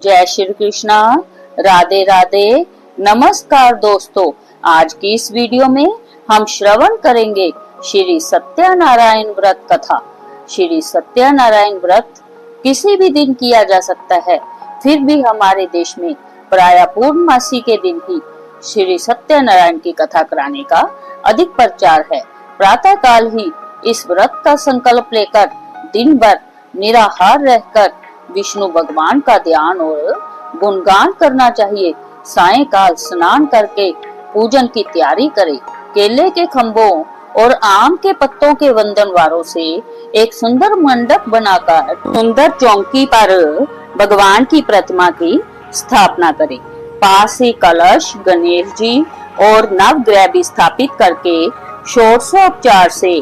जय श्री कृष्णा, राधे राधे, नमस्कार दोस्तों। आज की इस वीडियो में हम श्रवण करेंगे श्री सत्यनारायण व्रत कथा। श्री सत्यनारायण व्रत किसी भी दिन किया जा सकता है, फिर भी हमारे देश में प्रायः पूर्णमासी के दिन ही श्री सत्यनारायण की कथा कराने का अधिक प्रचार है। प्रातः काल ही इस व्रत का संकल्प लेकर दिन भर निराहार रहकर विष्णु भगवान का ध्यान और गुणगान करना चाहिए। सायंकाल स्नान करके पूजन की तैयारी करें। केले के खंभों और आम के पत्तों के वंदनवारों से एक सुंदर मंडप बनाकर सुंदर चौकी पर भगवान की प्रतिमा की स्थापना करें। पास ही कलश, गणेश जी और नवग्रह भी स्थापित करके षोडशोपचार से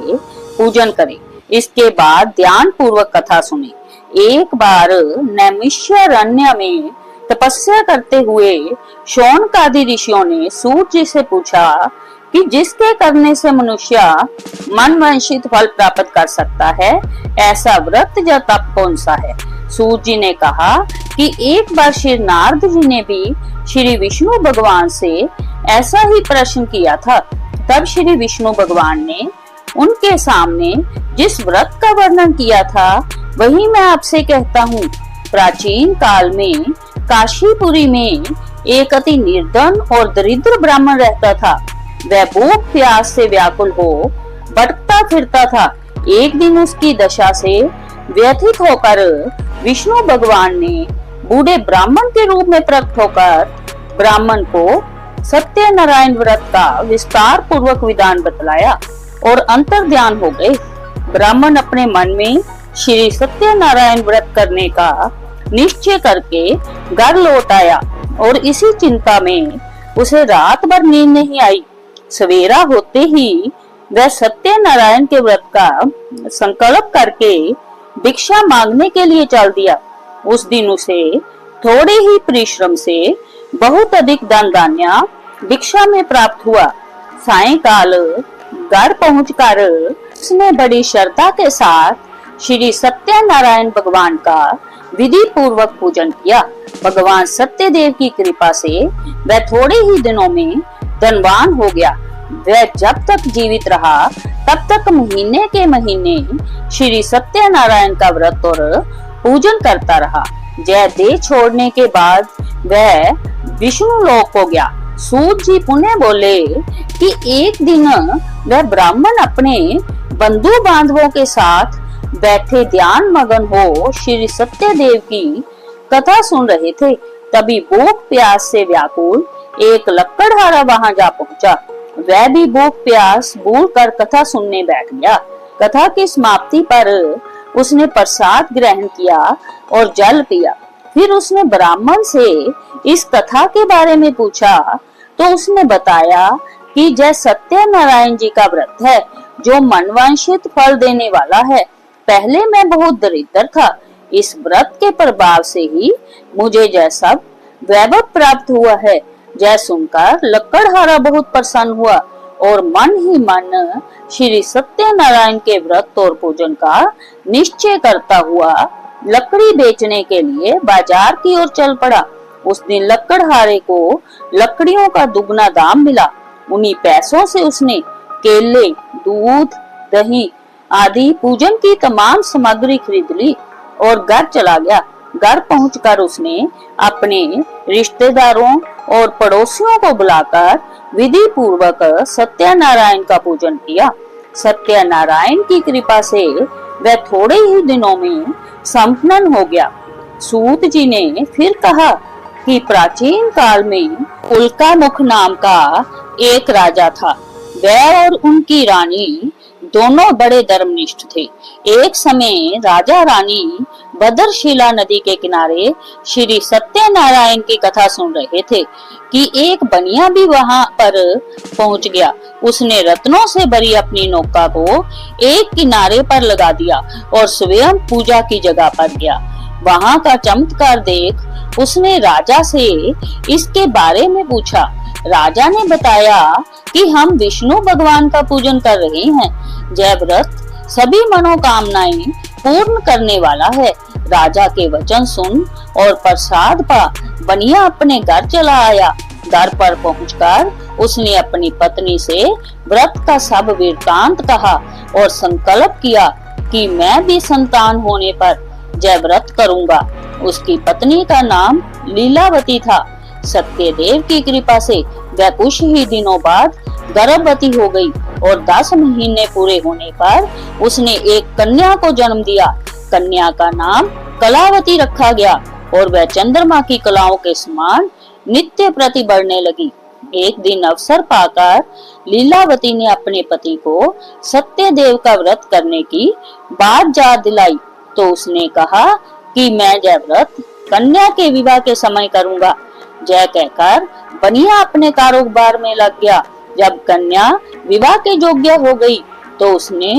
पूजन करें। इसके बाद ध्यान पूर्वक कथा सुने। एक बार नैमिषारण्य में तपस्या करते हुए शौनक आदि ऋषियों ने सूत जी से पूछा कि जिसके करने से मनुष्य मनवांछित फल प्राप्त कर सकता है, ऐसा व्रत या तप कौन सा है। सूत जी ने कहा कि एक बार श्री नारद जी ने भी श्री विष्णु भगवान से ऐसा ही प्रश्न किया था। तब श्री विष्णु भगवान ने उनके सामने जिस व्रत का वर्णन किया था, वही मैं आपसे कहता हूँ। प्राचीन काल में काशीपुरी में एक अति निर्धन और दरिद्र ब्राह्मण रहता था। वह भूख प्यास से व्याकुल हो भटकता फिरता था। एक दिन उसकी दशा से व्यथित होकर विष्णु भगवान ने बूढ़े ब्राह्मण के रूप में प्रकट होकर ब्राह्मण को सत्यनारायण व्रत का विस्तार पूर्वक विधान बतलाया और अंतर ध्यान हो गए। ब्राह्मण अपने मन में श्री सत्यनारायण व्रत करने का निश्चय करके घर लौट आया और इसी चिंता में उसे रात भर नींद नहीं आई। सवेरा होते ही वह सत्यनारायण के व्रत का संकल्प करके भिक्षा मांगने के लिए चल दिया। उस दिन उसे थोड़े ही परिश्रम से बहुत अधिक धन धान्य भिक्षा में प्राप्त हुआ। सायंकाल घर पहुंचकर उसने बड़ी श्रद्धा के साथ श्री सत्यनारायण भगवान का विधि पूर्वक पूजन किया। भगवान सत्यदेव की कृपा से वह थोड़े ही दिनों में धनवान हो गया। वह जब तक जीवित रहा तब तक महीने के महीने श्री सत्यनारायण का व्रत और पूजन करता रहा। जय देह छोड़ने के बाद वह विष्णु लोक हो गया। सूत जी पुनः बोले कि एक दिन वह ब्राह्मण अपने बंधु बांधवों के साथ बैठे ध्यान मगन हो श्री सत्यदेव की कथा सुन रहे थे। तभी भूख प्यास से व्याकुल एक लकड़हारा वहां जा पहुंचा। वह भी भूख प्यास भूल कर कथा सुनने बैठ गया। कथा की समाप्ति पर उसने प्रसाद ग्रहण किया और जल पिया। फिर उसने ब्राह्मण से इस कथा के बारे में पूछा तो उसने बताया कि जय सत्यनारायण जी का व्रत है जो मनवांछित फल देने वाला है। पहले मैं बहुत दरिद्र था, इस व्रत के प्रभाव से ही मुझे जय सब वैभव प्राप्त हुआ है। जय सुनकर लकड़हारा बहुत प्रसन्न हुआ और मन ही मन श्री सत्यनारायण के व्रत और पूजन का निश्चय करता हुआ लकड़ी बेचने के लिए बाजार की ओर चल पड़ा। उस दिन लकड़हारे को लकड़ियों का दुगना दाम मिला। उन्हीं पैसों से उसने केले, दूध, दही आदि पूजन की तमाम सामग्री खरीद ली और घर चला गया। घर पहुंचकर उसने अपने रिश्तेदारों और पड़ोसियों को बुलाकर विधि पूर्वक सत्यनारायण का पूजन किया। सत्यनारायण की कृपा से वह थोड़े ही दिनों में संपन्न हो गया। सूत जी ने फिर कहा कि प्राचीन काल में उल्कामुख नाम का एक राजा था। वह और उनकी रानी दोनों बड़े धर्मनिष्ठ थे। एक समय राजा रानी भद्रशिला नदी के किनारे श्री सत्यनारायण की कथा सुन रहे थे कि एक बनिया भी वहां पर पहुंच गया। उसने रत्नों से भरी अपनी नौका को एक किनारे पर लगा दिया और स्वयं पूजा की जगह पर गया। वहां का चमत्कार देख उसने राजा से इसके बारे में पूछा। राजा ने बताया कि हम विष्णु भगवान का पूजन कर रहे हैं। जय व्रत सभी मनोकामनाएं पूर्ण करने वाला है। राजा के वचन सुन और प्रसाद पा बनिया अपने घर चला आया। घर पर पहुंचकर उसने अपनी पत्नी से व्रत का सब वृतांत कहा और संकल्प किया कि मैं भी संतान होने पर जय व्रत करूंगा। उसकी पत्नी का नाम लीलावती था। सत्यदेव की कृपा से वह कुछ ही दिनों बाद गर्भवती हो गई और 10 महीने पूरे होने पर उसने एक कन्या को जन्म दिया। कन्या का नाम कलावती रखा गया और वह चंद्रमा की कलाओं के समान नित्य प्रति बढ़ने लगी। एक दिन अवसर पाकर लीलावती ने अपने पति को सत्यदेव का व्रत करने की बात याद दिलाई तो उसने कहा कि मैं जय व्रत कन्या के विवाह के समय करूंगा। जय कहकर बनिया अपने कारोबार में लग गया। जब कन्या विवाह के योग्य हो गई तो उसने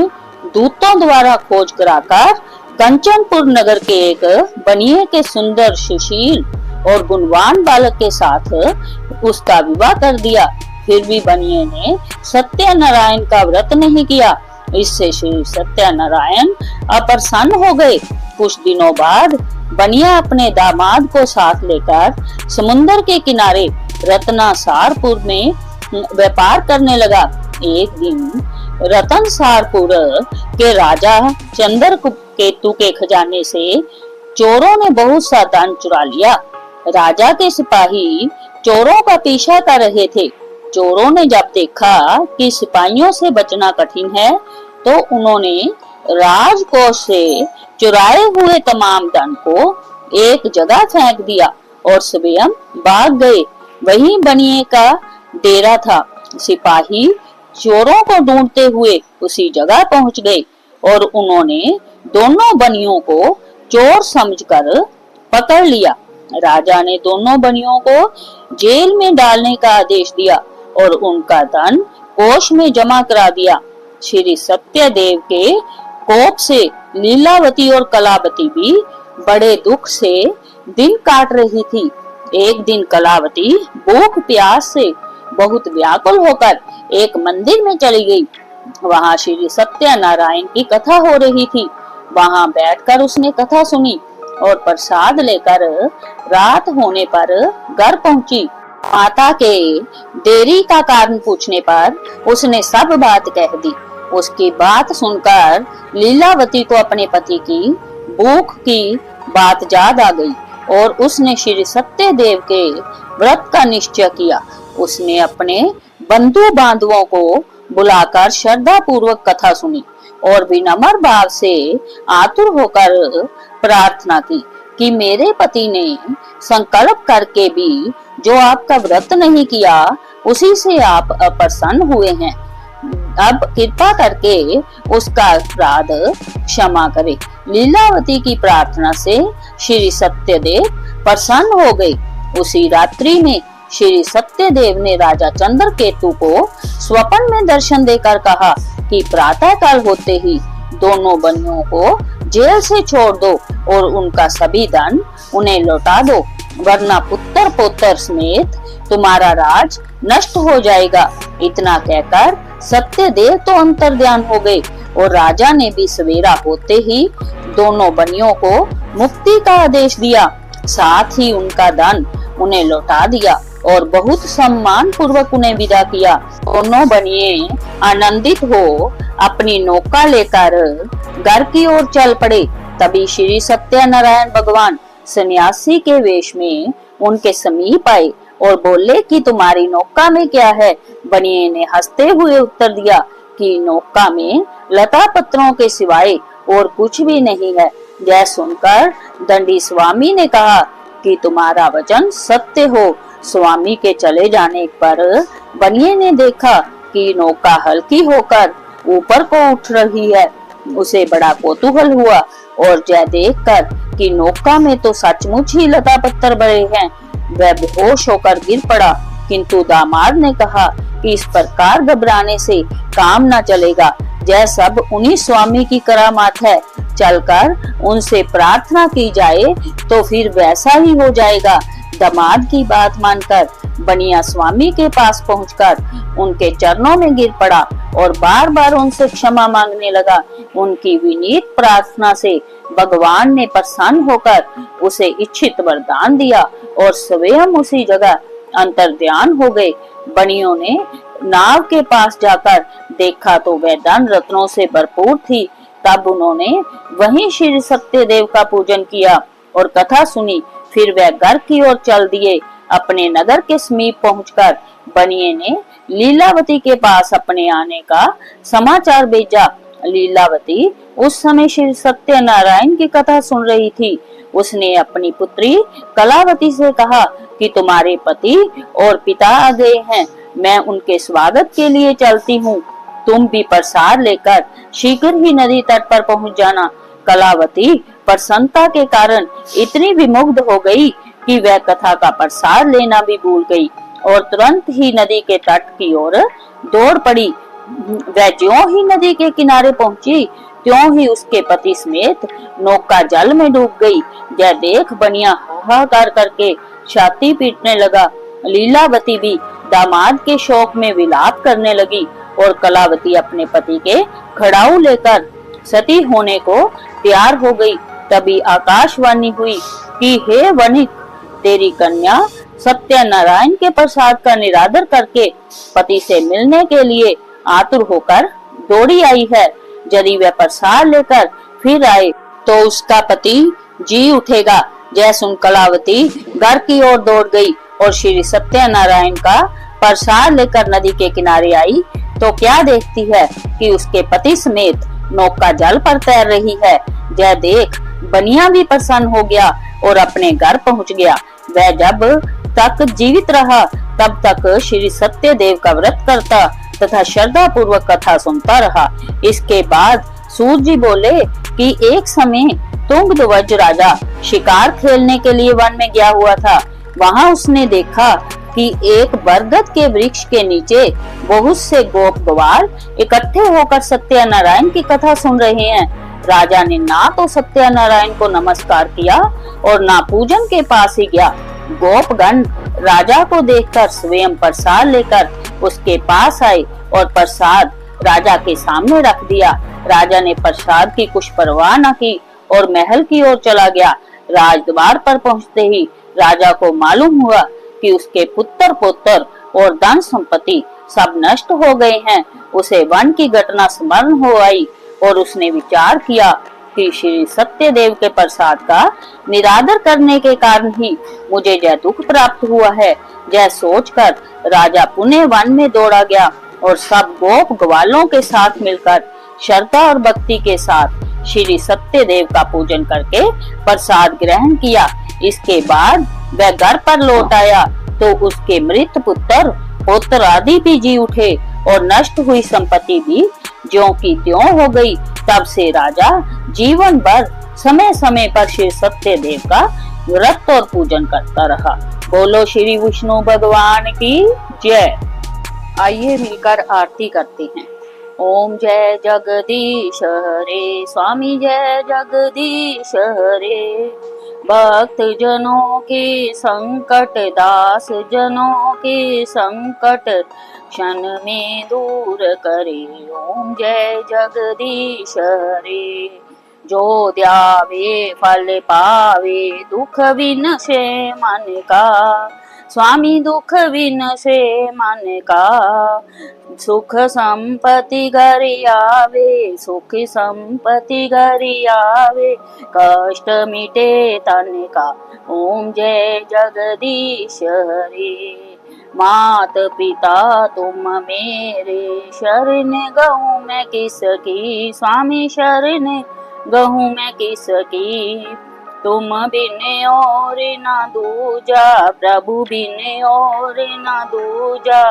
दूतों द्वारा खोज कराकर कंचनपुर नगर के एक बनिए के सुंदर, सुशील और गुणवान बालक के साथ उसका विवाह कर दिया। फिर भी बनिए ने सत्यनारायण का व्रत नहीं किया। इससे श्री सत्यनारायण अप्रसन्न हो गए। कुछ दिनों बाद बनिया अपने दामाद को साथ लेकर समुद्र के किनारे रत्नासारपुर में व्यापार करने लगा। एक दिन रतनसारपुर के राजा चंद्रकेतु के खजाने से चोरों ने बहुत सा धन चुरा लिया। राजा के सिपाही चोरों का पीछा कर रहे थे। चोरों ने जब देखा कि सिपाहियों से बचना कठिन है तो उन्होंने राजकोष से चुराए हुए तमाम धन को एक जगह फेंक दिया और स्वयं भाग गए। वहीं बनिए का डेरा था। सिपाही चोरों को ढूंढते हुए उसी जगह पहुंच गए और उन्होंने दोनों बनियों को चोर समझकर पकड़ लिया। राजा ने दोनों बनियों को जेल में डालने का आदेश दिया और उनका धन कोष में जमा करा दिया। श्री सत्यदेव के कोप से लीलावती और कलावती भी बड़े दुख से दिन काट रही थी। एक दिन कलावती भूख प्यास से बहुत व्याकुल होकर एक मंदिर में चली गई। वहां श्री सत्यनारायण की कथा हो रही थी। वहां बैठकर उसने कथा सुनी और प्रसाद लेकर रात होने पर घर पहुंची। माता के देरी का कारण पूछने पर उसने सब बात कह दी। उसकी बात सुनकर लीलावती को अपने पति की भूख की बात याद आ गई और उसने श्री सत्यदेव के व्रत का निश्चय किया। उसने अपने बंधु बांधवों को बुलाकर श्रद्धा पूर्वक कथा सुनी और विनम्र भाव से आतुर होकर प्रार्थना की कि मेरे पति ने संकल्प करके भी जो आपका व्रत नहीं किया उसी से आप अप्रसन्न हुए हैं। अब कृपा करके उसका अपराध क्षमा करे। लीलावती की प्रार्थना से श्री सत्यदेव प्रसन्न हो गए। उसी रात्रि में श्री सत्यदेव ने राजा चंद्रकेतु को स्वप्न में दर्शन देकर कहा कि प्रातः काल होते ही दोनों बनियों को जेल से छोड़ दो और उनका सभी धन उन्हें लौटा दो, वरना पुत्र पौत्र समेत तुम्हारा राज नष्ट हो जाएगा। इतना कहकर सत्यदेव तो अंतर्ध्यान हो गए और राजा ने भी सवेरा होते ही दोनों बनियों को मुक्ति का आदेश दिया। साथ ही उनका धन उन्हें लौटा दिया और बहुत सम्मान पूर्वक उन्हें विदा किया। दोनों बनिए आनंदित हो अपनी नौका लेकर घर की ओर चल पड़े। तभी श्री सत्यनारायण भगवान सन्यासी के वेश में उनके समीप आए और बोले कि तुम्हारी नौका में क्या है। बनिए ने हंसते हुए उत्तर दिया कि नौका में लता पत्रों के सिवाय और कुछ भी नहीं है। यह सुनकर दंडी स्वामी ने कहा कि तुम्हारा वचन सत्य हो। स्वामी के चले जाने पर बनिए ने देखा कि नौका हल्की होकर ऊपर को उठ रही है। उसे बड़ा कौतूहल हुआ और यह देखकर कि नौका में तो सचमुच ही लता पत्थर भरे हैं, वह बेहोश होकर गिर पड़ा। किंतु दामाद ने कहा कि इस प्रकार घबराने से काम न चलेगा। यह सब उन्हीं स्वामी की करामात है। चलकर उनसे प्रार्थना की जाए तो फिर वैसा ही हो जाएगा। दामाद की बात मानकर बनिया स्वामी के पास पहुंचकर उनके चरणों में गिर पड़ा और बार बार उनसे क्षमा मांगने लगा। उनकी विनीत प्रार्थना से भगवान ने प्रसन्न होकर उसे इच्छित वरदान दिया और स्वयं उसी जगह अंतर्ध्यान हो गए। बनियों ने नाव के पास जाकर देखा तो वह धन रत्नों से भरपूर थी। तब उन्होंने वहीं श्री सत्यदेव का पूजन किया और कथा सुनी। फिर वह घर की ओर चल दिए। अपने नगर के समीप पहुंचकर बनिए ने लीलावती के पास अपने आने का समाचार भेजा। लीलावती उस समय श्री सत्यनारायण की कथा सुन रही थी। उसने अपनी पुत्री कलावती से कहा कि तुम्हारे पति और पिता आ गए हैं, मैं उनके स्वागत के लिए चलती हूँ। तुम भी प्रसाद लेकर शीघ्र ही नदी तट पर पहुँच जाना। कलावती प्रसन्नता के कारण इतनी विमुग्ध हो गई कि वह कथा का प्रसाद लेना भी भूल गई और तुरंत ही नदी के तट की ओर दौड़ पड़ी। वह ज्यों ही नदी के किनारे पहुंची त्यों ही उसके पति समेत नौका जल में डूब गई। यह देख बनिया हाहाकार करके छाती पीटने लगा। लीलावती भी दामाद के शोक में विलाप करने लगी और कलावती अपने पति के खड़ाऊ लेकर सती होने को तैयार हो गई। तभी आकाशवाणी हुई कि हे वनिक, तेरी कन्या सत्यनारायण के प्रसाद का निरादर करके पति से मिलने के लिए आतुर होकर दौड़ी आई है। यदि वह प्रसाद लेकर फिर आए तो उसका पति जी उठेगा। यह सुन कलावती घर की ओर दौड़ गई और श्री सत्यनारायण का प्रसाद लेकर नदी के किनारे आई तो क्या देखती है कि उसके पति समेत नौका जल पर तैर रही है। यह देख बनिया भी प्रसन्न हो गया और अपने घर पहुंच गया। वह जब तक जीवित रहा तब तक श्री सत्यदेव का व्रत करता तथा श्रद्धा पूर्वक कथा सुनता रहा। इसके बाद सूत जी बोले कि एक समय तुंगध्वज राजा शिकार खेलने के लिए वन में गया हुआ था। वहां उसने देखा कि एक बरगद के वृक्ष के नीचे बहुत से गोप ग्वाल इकट्ठे होकर सत्यनारायण की कथा सुन रहे हैं। राजा ने ना तो सत्यनारायण को नमस्कार किया और ना पूजन के पास ही गया। गोपगण राजा को देखकर स्वयं प्रसाद लेकर उसके पास आए और प्रसाद राजा के सामने रख दिया। राजा ने प्रसाद की कुछ परवाह न की और महल की ओर चला गया। राजद्वार पर पहुंचते ही राजा को मालूम हुआ कि उसके पुत्र पौत्र और धन संपत्ति सब नष्ट हो गए हैं। उसे वन की घटना स्मरण हो आई और उसने विचार किया कि श्री सत्यदेव के प्रसाद का निरादर करने के कारण ही मुझे यह दुख प्राप्त हुआ है। यह सोचकर राजा पुनः वन में दौड़ा गया और सब गोप ग्वालों के साथ मिलकर श्रद्धा और भक्ति के साथ श्री सत्यदेव का पूजन करके प्रसाद ग्रहण किया। इसके बाद वह घर पर लौट आया तो उसके मृत पुत्र पौत्र आदि भी जी उठे और नष्ट हुई संपत्ति भी ज्यों की त्यों हो गई। तब से राजा जीवन भर समय समय पर श्री सत्यदेव का व्रत और पूजन करता रहा। बोलो श्री विष्णु भगवान की जय। आइए मिलकर आरती करते हैं। ओम जय जगदीश हरे, स्वामी जय जगदीश हरे। भक्त जनों के संकट, दास जनों के संकट क्षण में दूर करे। ओम जय जगदीश हरे। जो ध्यावे फल पावे, दुख बिन से मन का। स्वामी दुख बिन से मन का। सुख संपत्ति घर आवे, सुख संपत्ति घर आवे। कष्ट मिटे तन का। ओम जय जगदीश हरे। मात पिता तुम मेरे, शरण गहूँ मैं किसकी। स्वामी शरण गहूँ मैं किसकी। तुम बिन और ना दूजा, प्रभु बिन और ना दूजा।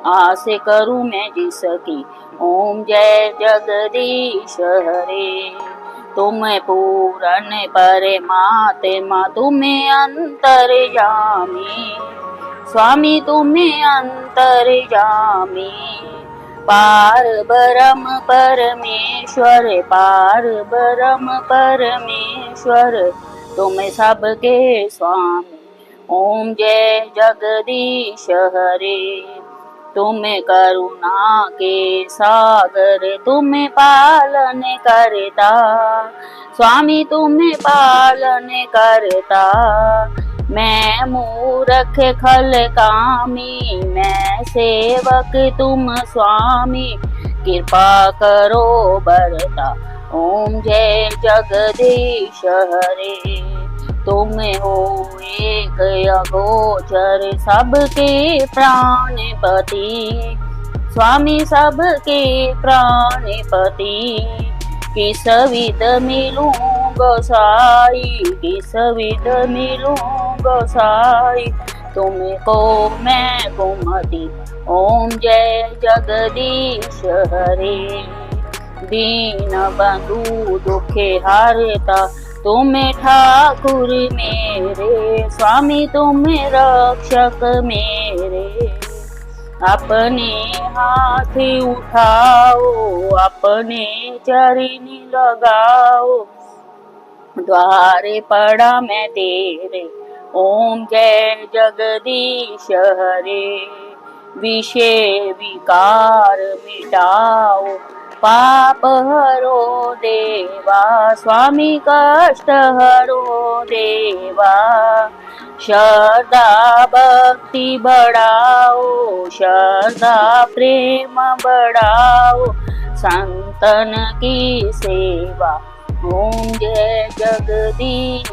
आस करूं मैं जिसकी। ओम जय जगदीश हरे। तुम पूरन परमात्मा, तुम्हें अंतर्यामी। स्वामी तुम्हें अंतर्यामी। पार ब्रह्म परमेश्वर, पार ब्रह्म परमेश्वर। तुम सबके स्वामी। ओम जय जगदीश हरे। तुम्हें करुणा के सागर तुम्हें पालन करता, स्वामी तुम्हें पालन करता। मैं मूर्ख खल कामी, मैं सेवक तुम स्वामी, कृपा करो बरता। ओम जय जगदीश हरे। तुम हो एक अगोचर सबके प्राणपति, स्वामी सबके प्राणपति। किस विध मिलूं गोसाई, किस विध मिलूं गोसाई, तुमको मैं कुमति। ओम जय जगदीश हरे। दीन बंधु दुखे हारता, तुम्हें ठाकुर मेरे, स्वामी तुम्हें रक्षक मेरे। अपने हाथ उठाओ, अपने चरण लगाओ, द्वारे पड़ा मैं तेरे। ओम जय जगदीश हरे। विषय विकार मिटाओ, पाप हरो देवा, स्वामी कष्ट हरो देवा। श्रद्धा भक्ति बढ़ाओ, श्रद्धा प्रेम बढ़ाओ, संतन की सेवा। ओम जय जगदीश।